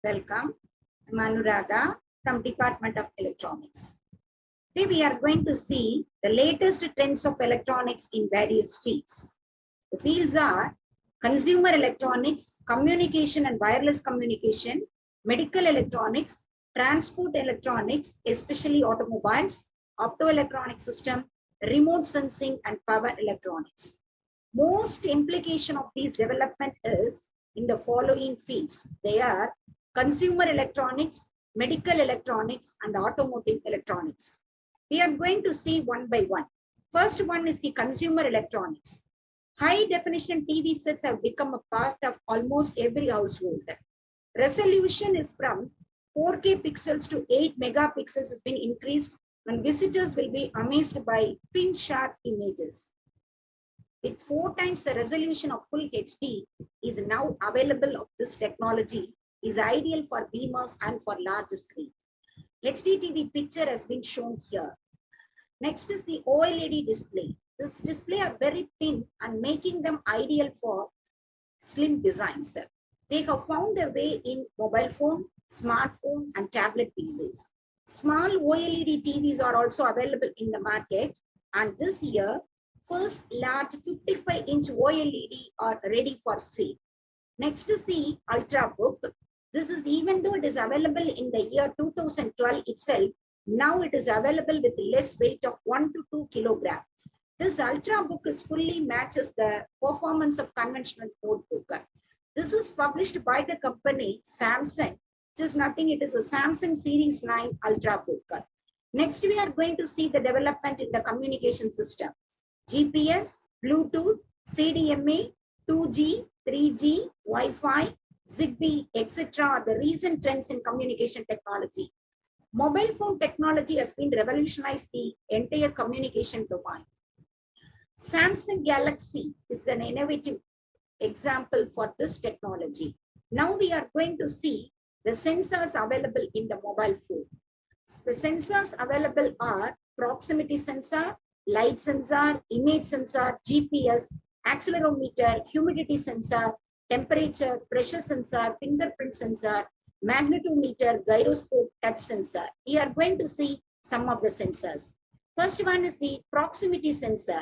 Welcome. I'm Anuradha from Department of Electronics. Today we are going to see the latest trends of electronics in various fields. The fields are consumer electronics, communication and wireless communication, medical electronics, transport electronics, especially automobiles, optoelectronic system, remote sensing and power electronics. Most implication of these development is in the following fields. They are consumer electronics, medical electronics, and automotive electronics. We are going to see one by one. First one is the consumer electronics. High definition TV sets have become a part of almost every household. Resolution is from 4K pixels to 8 megapixels has been increased, and visitors will be amazed by pin sharp images. With 4 times the resolution of full HD is now available of this technology is ideal for beamers and for large screen. HD TV picture has been shown here. Next is the OLED display. This display are very thin and making them ideal for slim designs. They have found their way in mobile phone, smartphone, and tablet PCs. Small OLED TVs are also available in the market, and this year, first large 55-inch OLED are ready for sale. Next is the Ultrabook. This is, even though it is available in the year 2012 itself, now it is available with less weight of 1 to 2 kilograms. This Ultrabook is fully matches the performance of conventional notebook. This is published by the company Samsung. Just nothing, it is a Samsung Series 9 Ultrabook. Next, we are going to see the development in the communication system. GPS, Bluetooth, CDMA, 2G, 3G, Wi-Fi, Zigbee, etc. are the recent trends in communication technology. Mobile phone technology has been revolutionized the entire communication domain. Samsung Galaxy is an innovative example for this technology. Now we are going to see the sensors available in the mobile phone. The sensors available are proximity sensor, light sensor, image sensor, GPS, accelerometer, humidity sensor, temperature, pressure sensor, fingerprint sensor, magnetometer, gyroscope, touch sensor. We are going to see some of the sensors. First one is the proximity sensor.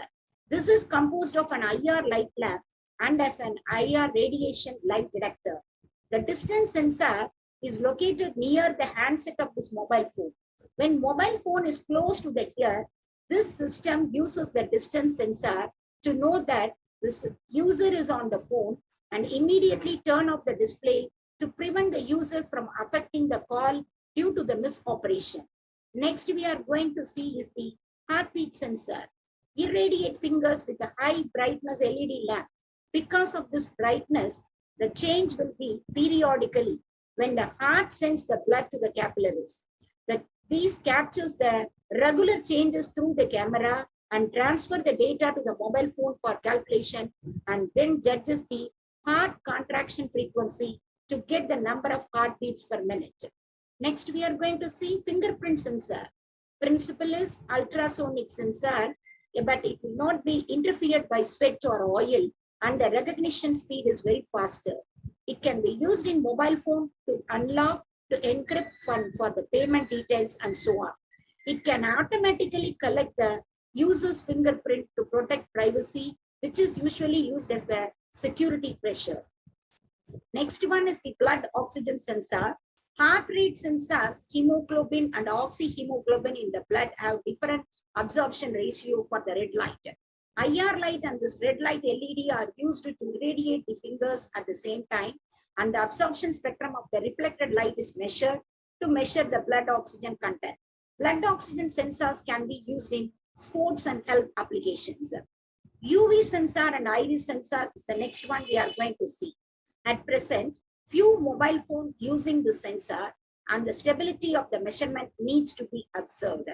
This is composed of an IR light lamp and as an IR radiation light detector. The distance sensor is located near the handset of this mobile phone. When mobile phone is close to the ear, this system uses the distance sensor to know that this user is on the phone and immediately turn off the display to prevent the user from affecting the call due to the misoperation. Next, we are going to see is the heartbeat sensor. Irradiate fingers with a high brightness LED lamp. Because of this brightness, the change will be periodically when the heart sends the blood to the capillaries. These captures the regular changes through the camera and transfer the data to the mobile phone for calculation, and then judges the heart contraction frequency to get the number of heartbeats per minute. Next, we are going to see fingerprint sensor. Principle is ultrasonic sensor, but it will not be interfered by sweat or oil, and the recognition speed is very faster. It can be used in mobile phone to unlock, to encrypt for the payment details, and so on. It can automatically collect the user's fingerprint to protect privacy, which is usually used as a security pressure. Next one is the blood oxygen sensor. Heart rate sensors, hemoglobin and oxyhemoglobin in the blood have different absorption ratio for the red light. IR light and this red light LED are used to irradiate the fingers at the same time, and the absorption spectrum of the reflected light is measured to measure the blood oxygen content. Blood oxygen sensors can be used in sports and health applications. UV sensor and iris sensor is the next one we are going to see. At present, few mobile phones using the sensor, and the stability of the measurement needs to be observed.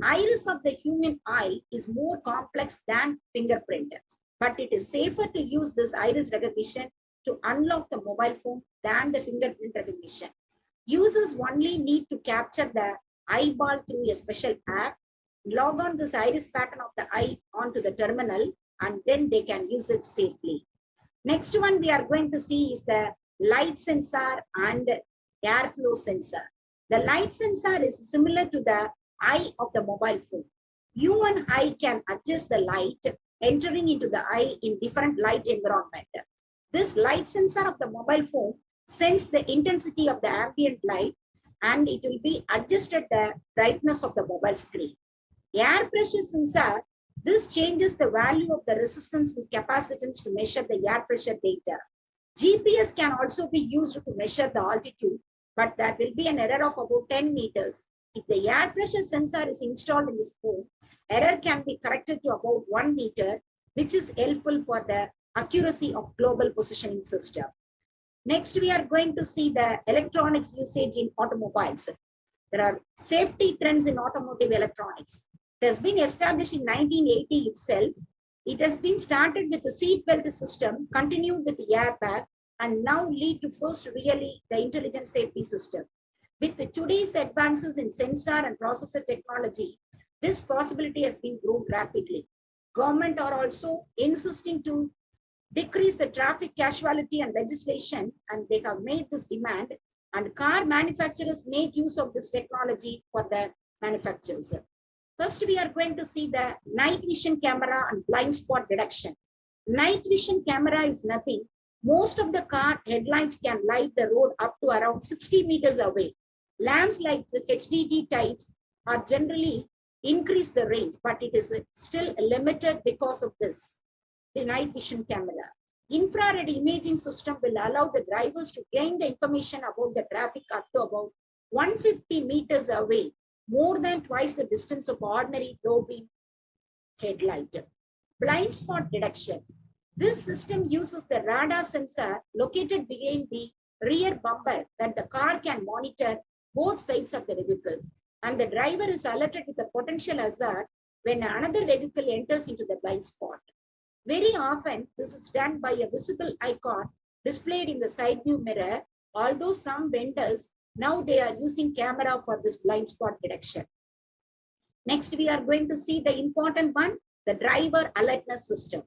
Iris of the human eye is more complex than fingerprint, but it is safer to use this iris recognition to unlock the mobile phone than the fingerprint recognition. Users only need to capture the eyeball through a special app, log on this iris pattern of the eye onto the terminal, and then they can use it safely. Next one we are going to see is the light sensor and airflow sensor. The light sensor is similar to the eye of the mobile phone. Human eye can adjust the light entering into the eye in different light environment. This light sensor of the mobile phone sense the intensity of the ambient light and it will be adjusted the brightness of the mobile screen. Air pressure sensor, this changes the value of the resistance and capacitance to measure the air pressure data. GPS can also be used to measure the altitude, but that will be an error of about 10 meters. If the air pressure sensor is installed in this phone, error can be corrected to about 1 meter, which is helpful for the accuracy of global positioning system. Next, we are going to see the electronics usage in automobiles. There are safety trends in automotive electronics. It has been established in 1980 itself. It has been started with the seat belt system, continued with the airbag, and now lead to first really the intelligent safety system. With today's advances in sensor and processor technology, this possibility has been grown rapidly. Government are also insisting to decrease the traffic casualty and legislation, and they have made this demand, and car manufacturers make use of this technology for their manufacturers. First, we are going to see the night vision camera and blind spot detection. Night vision camera is nothing. Most of the car headlights can light the road up to around 60 meters away. Lamps like the HDD types are generally increase the range, but it is still limited because of this, the night vision camera. Infrared imaging system will allow the drivers to gain the information about the traffic up to about 150 meters away, more than twice the distance of ordinary low beam headlight. Blind spot detection. This system uses the radar sensor located behind the rear bumper that the car can monitor both sides of the vehicle, and the driver is alerted with a potential hazard when another vehicle enters into the blind spot. Very often, this is done by a visible icon displayed in the side view mirror, although some vendors now they are using camera for this blind spot detection. Next, we are going to see the important one, the driver alertness system.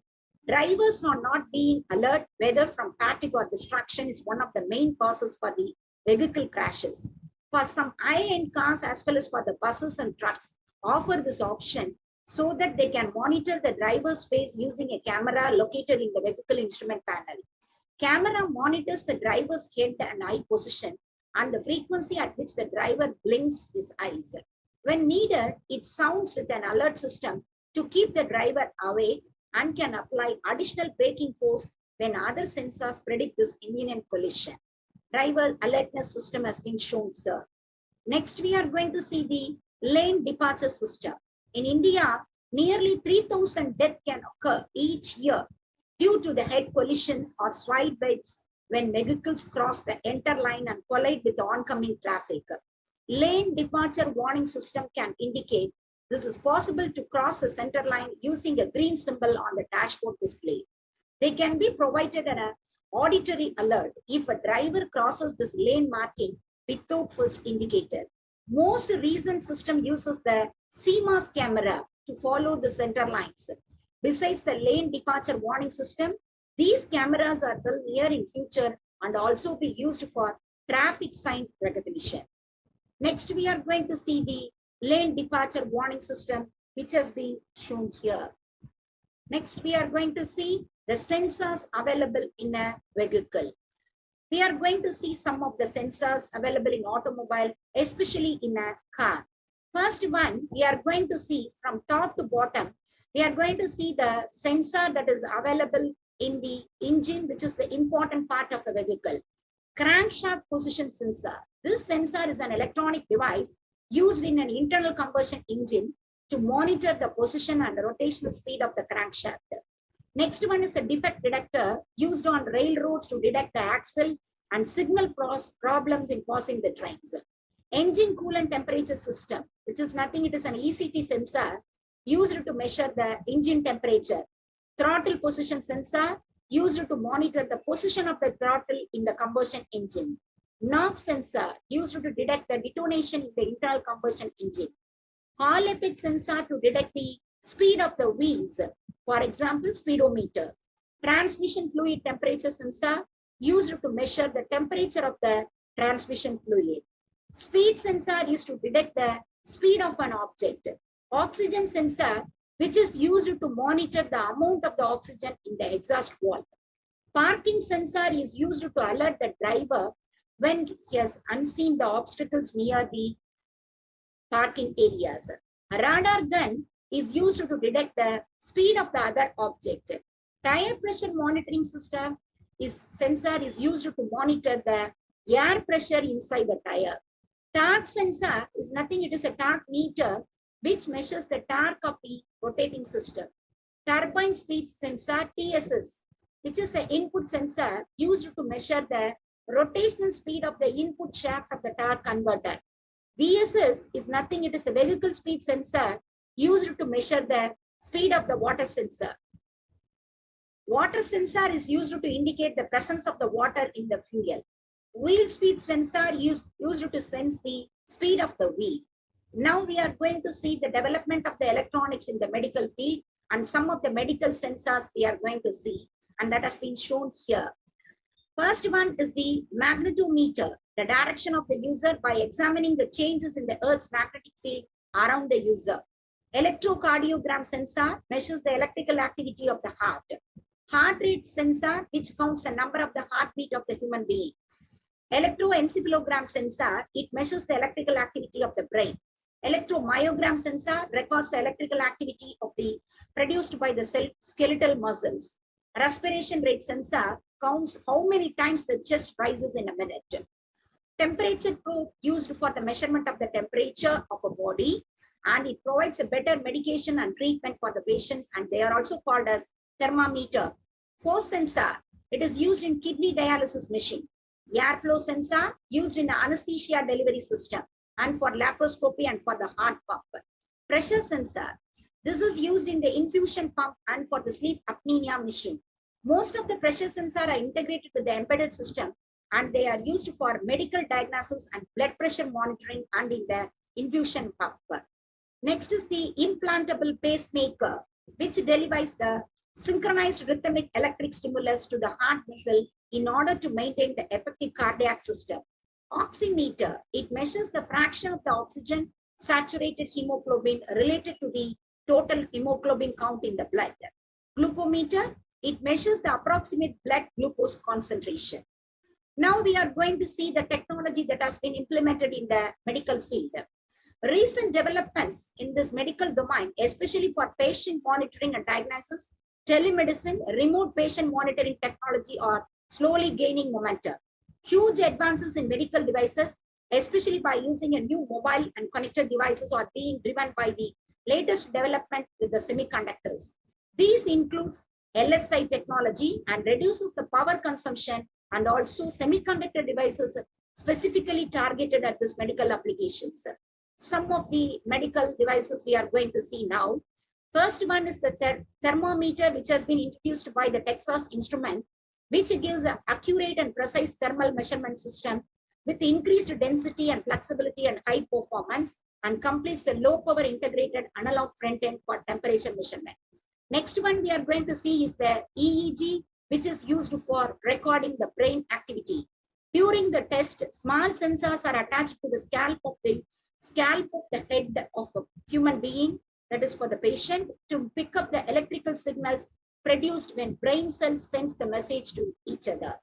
Drivers are not being alert whether from fatigue or distraction is one of the main causes for the vehicle crashes. For some high-end cars as well as for the buses and trucks offer this option so that they can monitor the driver's face using a camera located in the vehicle instrument panel. Camera monitors the driver's head and eye position and the frequency at which the driver blinks his eyes. When needed, it sounds with an alert system to keep the driver awake and can apply additional braking force when other sensors predict this imminent collision. Driver alertness system has been shown here. Next, we are going to see the lane departure system. In India, nearly 3,000 deaths can occur each year due to the head collisions or side bends when vehicles cross the enter line and collide with the oncoming traffic. Lane departure warning system can indicate this is possible to cross the center line using a green symbol on the dashboard display. They can be provided an auditory alert if a driver crosses this lane marking without first indicator. Most recent system uses the CMOS camera to follow the center lines. Besides the lane departure warning system, these cameras are built near in future and also be used for traffic sign recognition. Next, we are going to see the lane departure warning system, which has been shown here. Next, we are going to see the sensors available in a vehicle. We are going to see some of the sensors available in automobile, especially in a car. First one, we are going to see from top to bottom, we are going to see the sensor that is available in the engine, which is the important part of a vehicle. Crankshaft position sensor. This sensor is an electronic device used in an internal combustion engine to monitor the position and rotational speed of the crankshaft. Next one is the defect detector used on railroads to detect the axle and signal problems in passing the trains. Engine coolant temperature system, which is nothing, it is an ECT sensor used to measure the engine temperature. Throttle position sensor used to monitor the position of the throttle in the combustion engine. NOx sensor used to detect the detonation in the internal combustion engine. Hall effect sensor to detect the speed of the wheels, for example, speedometer. Transmission fluid temperature sensor used to measure the temperature of the transmission fluid. Speed sensor is to detect the speed of an object. Oxygen sensor, which is used to monitor the amount of the oxygen in the exhaust valve. Parking sensor is used to alert the driver when he has unseen the obstacles near the parking areas. A radar gun is used to detect the speed of the other object. Tire pressure monitoring system sensor is used to monitor the air pressure inside the tire. Torque sensor is nothing, it is a torque meter which measures the torque of the rotating system. Turbine speed sensor, TSS, which is an input sensor used to measure the rotational speed of the input shaft of the torque converter. VSS is nothing, it is a vehicle speed sensor used to measure the speed of the water sensor. Water sensor is used to indicate the presence of the water in the fuel. Wheel speed sensor used to sense the speed of the wheel. Now we are going to see the development of the electronics in the medical field and some of the medical sensors we are going to see, and that has been shown here. First one is the magnetometer, the direction of the user by examining the changes in the Earth's magnetic field around the user. Electrocardiogram sensor measures the electrical activity of the heart. Heart rate sensor, which counts the number of the heartbeat of the human being. Electroencephalogram sensor, it measures the electrical activity of the brain. Electromyogram sensor records the electrical activity of the produced by the skeletal muscles. Respiration rate sensor counts how many times the chest rises in a minute. Temperature probe used for the measurement of the temperature of a body, and it provides a better medication and treatment for the patients, and they are also called as thermometer. Force sensor, it is used in kidney dialysis machine. Airflow sensor used in anesthesia delivery system and for laparoscopy and for the heart pump. Pressure sensor, this is used in the infusion pump and for the sleep apnea machine. Most of the pressure sensors are integrated with the embedded system, and they are used for medical diagnosis and blood pressure monitoring and in the infusion pump. Next is the implantable pacemaker, which delivers the synchronized rhythmic electric stimulus to the heart muscle in order to maintain the effective cardiac system. Oximeter, it measures the fraction of the oxygen saturated hemoglobin related to the total hemoglobin count in the blood. Glucometer, it measures the approximate blood glucose concentration. Now we are going to see the technology that has been implemented in the medical field. Recent developments in this medical domain, especially for patient monitoring and diagnosis, telemedicine, remote patient monitoring technology are slowly gaining momentum. Huge advances in medical devices, especially by using a new mobile and connected devices, are being driven by the latest development with the semiconductors. These includes LSI technology and reduces the power consumption, and also semiconductor devices specifically targeted at this medical applications. Some of the medical devices we are going to see now. First one is the thermometer, which has been introduced by the Texas Instrument, which gives an accurate and precise thermal measurement system with increased density and flexibility and high performance, and completes the low power integrated analog front end for temperature measurement. Next one we are going to see is the EEG, which is used for recording the brain activity. During the test, small sensors are attached to the scalp of the head of a human being, that is for the patient, to pick up the electrical signals produced when brain cells sends the message to each other.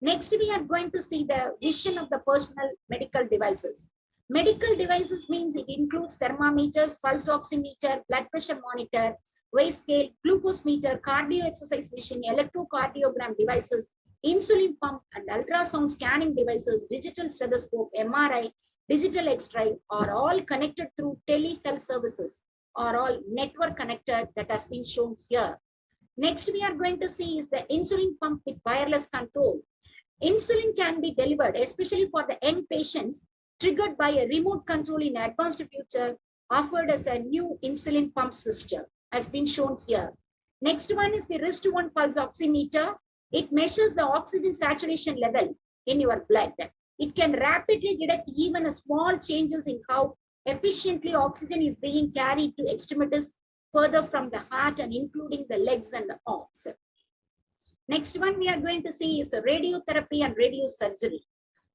Next, we are going to see the vision of the personal medical devices. Medical devices means it includes thermometers, pulse oximeter, blood pressure monitor, weight scale, glucose meter, cardio exercise machine, electrocardiogram devices, insulin pump, and ultrasound scanning devices, digital stethoscope, MRI, digital X-ray are all connected through telehealth services, are all network connected, that has been shown here. Next, we are going to see is the insulin pump with wireless control. Insulin can be delivered, especially for the young patients, triggered by a remote control in advanced future, offered as a new insulin pump system, has been shown here. Next one is the wrist one pulse oximeter. It measures the oxygen saturation level in your blood. It can rapidly detect even a small changes in how efficiently oxygen is being carried to extremities further from the heart and including the legs and the arms. Next one we are going to see is radiotherapy and radiosurgery.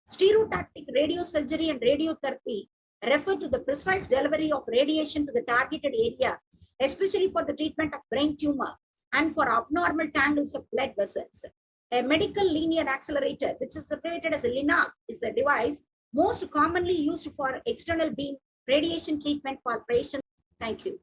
Stereotactic radiosurgery and radiotherapy refer to the precise delivery of radiation to the targeted area, especially for the treatment of brain tumor and for abnormal tangles of blood vessels. A medical linear accelerator, which is separated as a LINAC, is the device most commonly used for external beam radiation treatment for patients. Thank you.